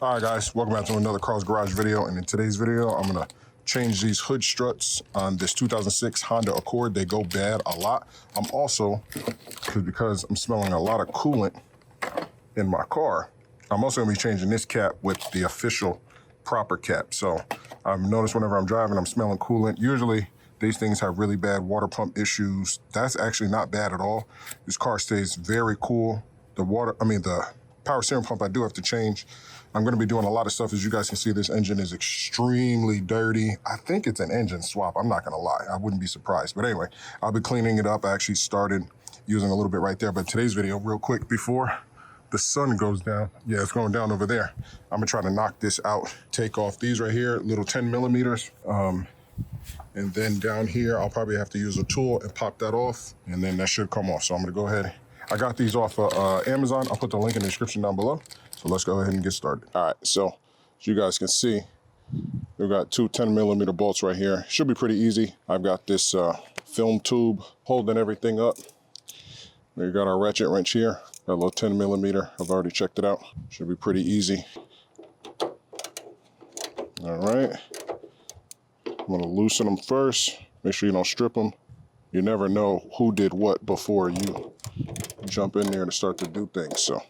All right, guys, welcome back to another Carl's Garage video. And in today's video, I'm gonna change these hood struts on this 2006 Honda Accord. They go bad a lot. I'm also, because I'm smelling a lot of coolant in my car, I'm also gonna be changing this cap with the official proper cap. So I've noticed whenever I'm driving, I'm smelling coolant. Usually these things have really bad water pump issues. That's actually not bad at all. This car stays very cool. The power steering pump I do have to change. I'm gonna be doing a lot of stuff. As you guys can see, this engine is extremely dirty. I think it's an engine swap, I'm not gonna lie. I wouldn't be surprised. But anyway, I'll be cleaning it up. I actually started using a little bit right there, but today's video, real quick, before the sun goes down, yeah, it's going down over there. I'm gonna try to knock this out, take off these right here, little 10 millimeters. And then down here, I'll probably have to use a tool and pop that off, and then that should come off. So I'm gonna go ahead. I got these off of Amazon. I'll put the link in the description down below. So let's go ahead and get started. All right, so as you guys can see, we've got two 10 millimeter bolts right here. Should be pretty easy. I've got this film tube holding everything up. We got our ratchet wrench here. Got a little 10 millimeter. I've already checked it out. Should be pretty easy. All right. I'm gonna loosen them first. Make sure you don't strip them. You never know who did what before you jump in there to start to do things, so.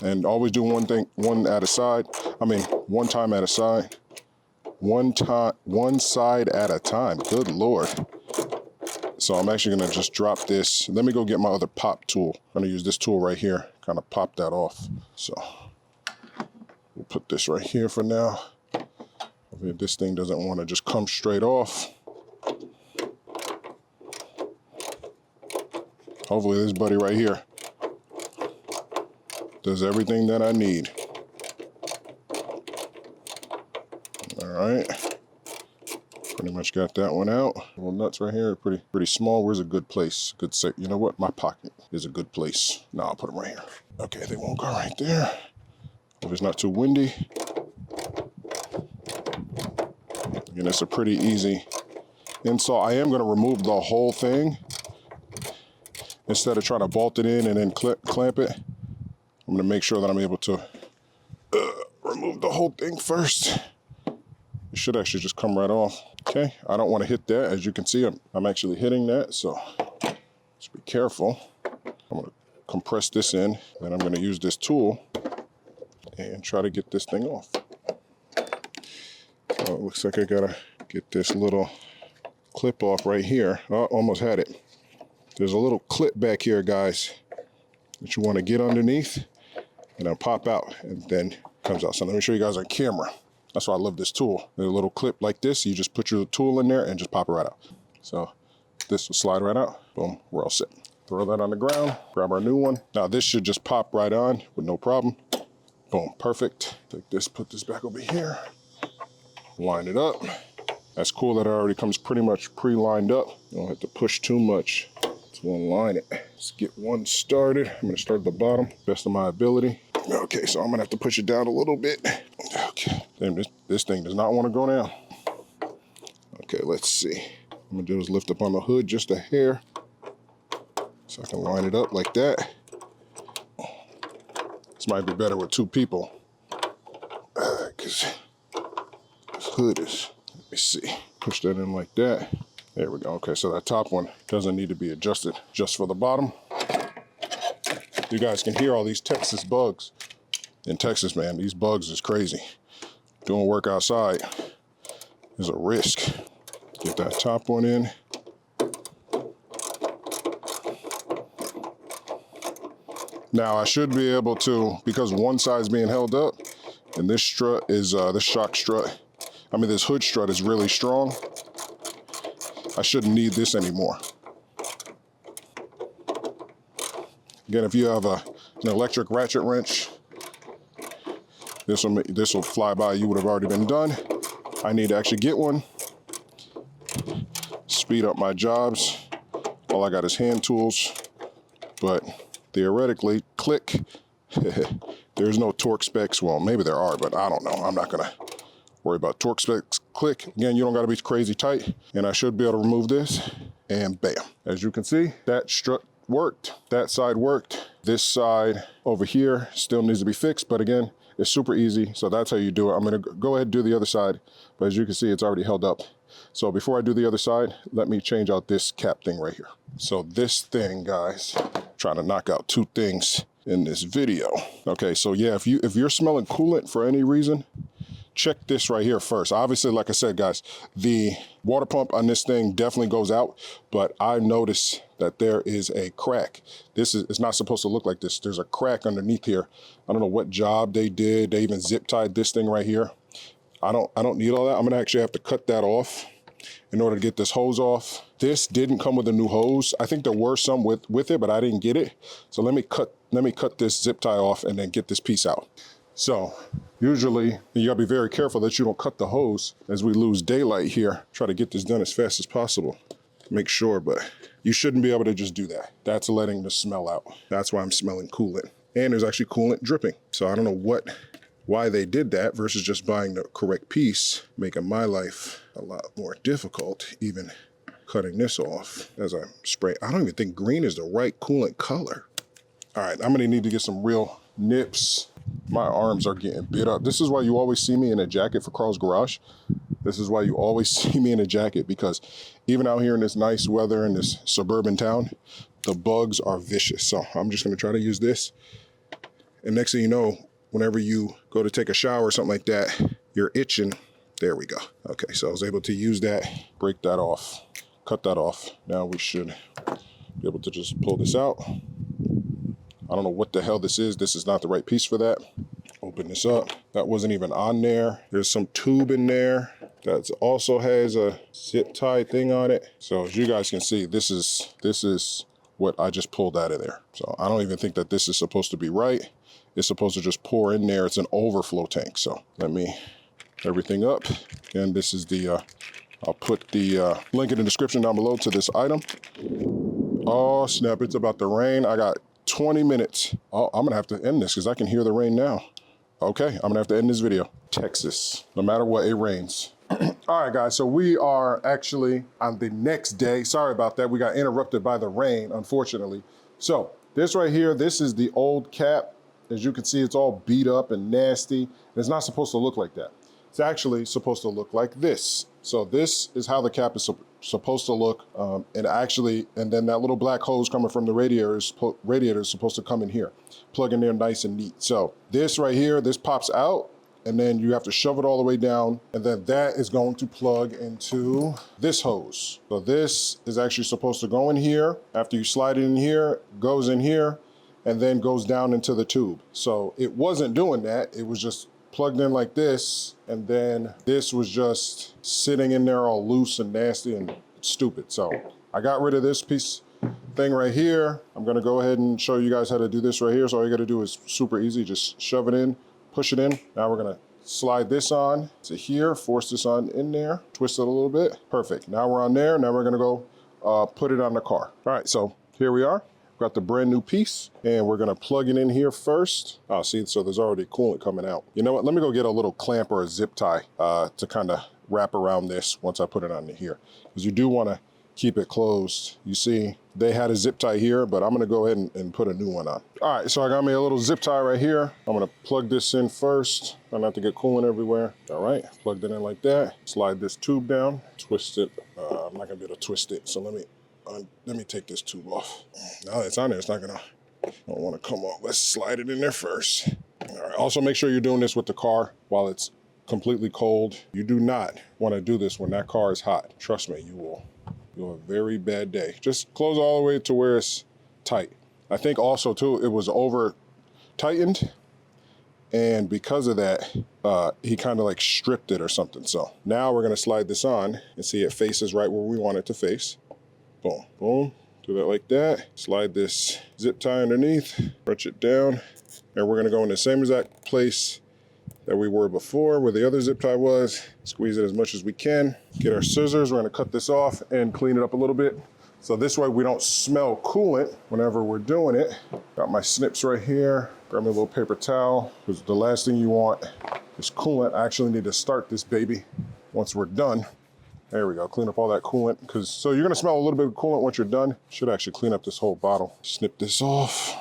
And always do one time at a side. One side at a time, good Lord. So I'm actually gonna just drop this. Let me go get my other pop tool. I'm gonna use this tool right here, kind of pop that off. So we'll put this right here for now. This thing doesn't want to just come straight off. Hopefully this buddy right here does everything that I need. All right. Pretty much got that one out. Little nuts right here, pretty small. Where's a good place? Good set. You know what? My pocket is a good place. No, I'll put them right here. Okay, they won't go right there. If it's not too windy. Again, it's a pretty easy install. I am going to remove the whole thing instead of trying to bolt it in and then clamp it. I'm going to make sure that I'm able to remove the whole thing first. It should actually just come right off. Okay, I don't want to hit that. As you can see, I'm actually hitting that, so just be careful. I'm going to compress this in, and I'm going to use this tool and try to get this thing off. So it looks like I got to get this little clip off right here. Oh, almost had it. There's a little clip back here, guys, that you want to get underneath, and then pop out, and then it comes out. So let me show you guys on camera. That's why I love this tool. There's a little clip like this. You just put your tool in there and just pop it right out. So this will slide right out. Boom, we're all set. Throw that on the ground, grab our new one. Now this should just pop right on with no problem. Boom, perfect. Take this, put this back over here. Line it up. That's cool that it already comes pretty much pre-lined up. You don't have to push too much to align it. Let's get one started. I'm gonna start at the bottom, best of my ability. Okay, so I'm gonna have to push it down a little bit. Okay, damn, this thing does not wanna go down. Okay, let's see. What I'm gonna do is lift up on the hood just a hair so I can line it up like that. This might be better with two people because this hood is, let me see, push that in like that. There we go. Okay, so that top one doesn't need to be adjusted, just for the bottom. You guys can hear all these Texas bugs. In Texas, man, these bugs is crazy. Doing work outside is a risk. Get that top one in. Now I should be able to, because one side's being held up, and this strut is, this hood strut is really strong. I shouldn't need this anymore. Again, if you have an electric ratchet wrench, this will fly by. You would have already been done. I need to actually get one. Speed up my jobs. All I got is hand tools, but theoretically, click. There's no torque specs. Well, maybe there are, but I don't know. I'm not gonna worry about torque specs. Click. Again, you don't gotta be crazy tight, and I should be able to remove this, and bam. As you can see, that strut worked. That side worked. This side over here still needs to be fixed, but again, it's super easy. So that's how you do it. I'm gonna go ahead and do the other side, but as you can see, it's already held up. So before I do the other side, let me change out this cap thing right here. So this thing, guys, trying to knock out two things in this video. Okay, so yeah, if you're smelling coolant for any reason, check this right here first. Obviously, like I said, guys, the water pump on this thing definitely goes out, but I noticed that there is a crack. It's not supposed to look like this. There's a crack underneath here. I don't know what job they did. They even zip tied this thing right here. I don't need all that. I'm gonna actually have to cut that off in order to get this hose off. This didn't come with a new hose. I think there were some with it, but I didn't get it. So let me cut this zip tie off and then get this piece out. So usually you gotta be very careful that you don't cut the hose as we lose daylight here. Try to get this done as fast as possible. Make sure, but you shouldn't be able to just do that. That's letting the smell out. That's why I'm smelling coolant. And there's actually coolant dripping. So I don't know why they did that versus just buying the correct piece, making my life a lot more difficult, even cutting this off as I spray. I don't even think green is the right coolant color. All right, I'm gonna need to get some real nips. My arms are getting bit up. This is why you always see me in a jacket for Carl's Garage. This is why you always see me in a jacket, because even out here in this nice weather in this suburban town, the bugs are vicious. So I'm just gonna try to use this. And next thing you know, whenever you go to take a shower or something like that, you're itching. There we go. Okay, so I was able to use that, break that off, cut that off. Now we should be able to just pull this out. I don't know what the hell this is. This is not the right piece for that. Open this up. That wasn't even on there. There's some tube in there that also has a zip tie thing on it. So as you guys can see, this is what I just pulled out of there. So I don't even think that this is supposed to be right. It's supposed to just pour in there. It's an overflow tank. So let me everything up. And this is the, I'll put the link in the description down below to this item. Oh snap, it's about to rain. I got 20 minutes. Oh, I'm gonna have to end this because I can hear the rain now. Okay, I'm gonna have to end this video. Texas, no matter what, it rains. All right, guys, so we are actually on the next day. Sorry about that. We got interrupted by the rain, unfortunately. So this right here, this is the old cap. As you can see, it's all beat up and nasty. It's not supposed to look like that. It's actually supposed to look like this. So this is how the cap is supposed to look. And then that little black hose coming from the radiator is supposed to come in here, plug in there nice and neat. So this right here, this pops out, and then you have to shove it all the way down, and then that is going to plug into this hose. So this is actually supposed to go in here. After you slide it in here, goes in here, and then goes down into the tube. So it wasn't doing that. It was just plugged in like this, and then this was just sitting in there all loose and nasty and stupid. So I got rid of this piece thing right here. I'm gonna go ahead and show you guys how to do this right here. So all you gotta do is super easy, just shove it in, push it in. Now we're gonna slide this on to here, force this on in there, twist it a little bit. Perfect, now we're on there. Now we're gonna go put it on the car. All right, so here we are. Got the brand new piece, and we're gonna plug it in here first. Oh, see, so there's already coolant coming out. You know what, let me go get a little clamp or a zip tie to kind of wrap around this once I put it on here. Because you do wanna keep it closed. You see, they had a zip tie here, but I'm gonna go ahead and put a new one on. All right, so I got me a little zip tie right here. I'm gonna plug this in first, try not to get coolant everywhere. All right, plugged it in like that. Slide this tube down, twist it. I'm not gonna be able to twist it, so let me take this tube off. Now that it's on there, it's not gonna, I don't wanna come off. Let's slide it in there first. All right, also make sure you're doing this with the car while it's completely cold. You do not wanna do this when that car is hot. Trust me, you'll have a very bad day. Just close all the way to where it's tight. I think also too, it was over tightened, and because of that, he kind of like stripped it or something. So now we're gonna slide this on and see it faces right where we want it to face. Boom, boom, do that like that. Slide this zip tie underneath, stretch it down, and we're gonna go in the same exact place that we were before, where the other zip tie was. Squeeze it as much as we can. Get our scissors, we're gonna cut this off and clean it up a little bit. So this way we don't smell coolant whenever we're doing it. Got my snips right here. Grab me a little paper towel, because the last thing you want is coolant. I actually need to start this baby once we're done. There we go, clean up all that coolant. So you're gonna smell a little bit of coolant once you're done. Should actually clean up this whole bottle. Snip this off.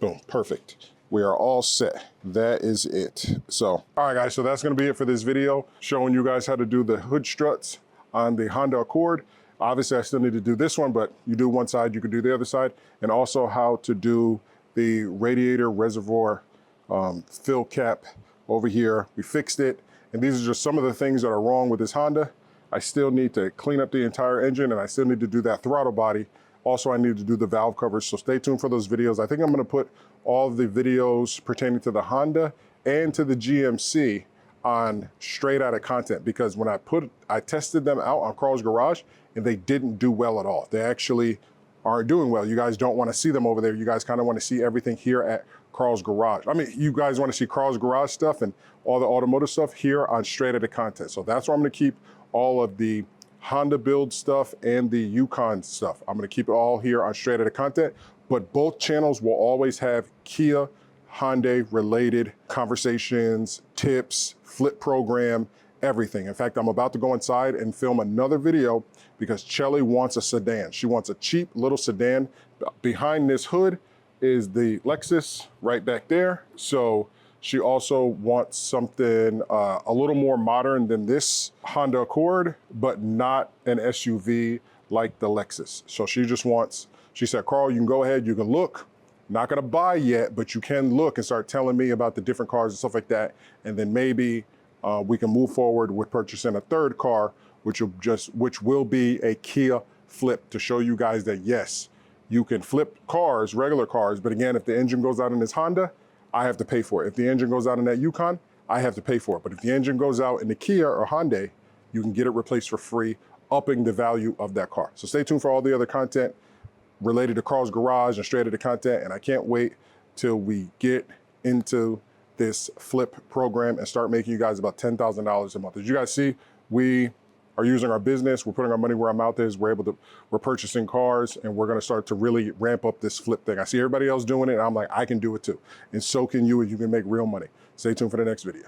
Boom, perfect. We are all set. That is it. So, all right guys, so that's gonna be it for this video, showing you guys how to do the hood struts on the Honda Accord. Obviously I still need to do this one, but you do one side, you can do the other side. And also how to do the radiator reservoir fill cap over here. We fixed it. And these are just some of the things that are wrong with this Honda. I still need to clean up the entire engine, and I still need to do that throttle body. Also, I need to do the valve covers, so stay tuned for those videos. I think I'm gonna put all of the videos pertaining to the Honda and to the GMC on straight out of content, because when I tested them out on Carl's Garage and they didn't do well at all. They actually aren't doing well. You guys don't wanna see them over there. You guys kinda wanna see everything here at Carl's Garage. I mean, you guys wanna see Carl's Garage stuff and all the automotive stuff here on straight out of content. So that's where I'm gonna keep all of the Honda build stuff and the Yukon stuff. I'm gonna keep it all here on straight out of content, but both channels will always have Kia, Hyundai related conversations, tips, flip program, everything. In fact, I'm about to go inside and film another video because Chelly wants a sedan. She wants a cheap little sedan. Behind this hood is the Lexus right back there. So she also wants something a little more modern than this Honda Accord, but not an SUV like the Lexus. So she said, Carl, you can go ahead, you can look. Not gonna buy yet, but you can look and start telling me about the different cars and stuff like that. And then maybe we can move forward with purchasing a third car, which will be a Kia flip, to show you guys that yes, you can flip cars, regular cars, but again, if the engine goes out in this Honda, I have to pay for it. If the engine goes out in that Yukon, I have to pay for it. But if the engine goes out in the Kia or Hyundai, you can get it replaced for free, upping the value of that car. So stay tuned for all the other content related to Carl's Garage and straight into content. And I can't wait till we get into this flip program and start making you guys about $10,000 a month. As you guys see, we are using our business. We're putting our money where our mouth is. We're purchasing cars, and we're gonna start to really ramp up this flip thing. I see everybody else doing it, and I'm like, I can do it too. And so can you, and you can make real money. Stay tuned for the next video.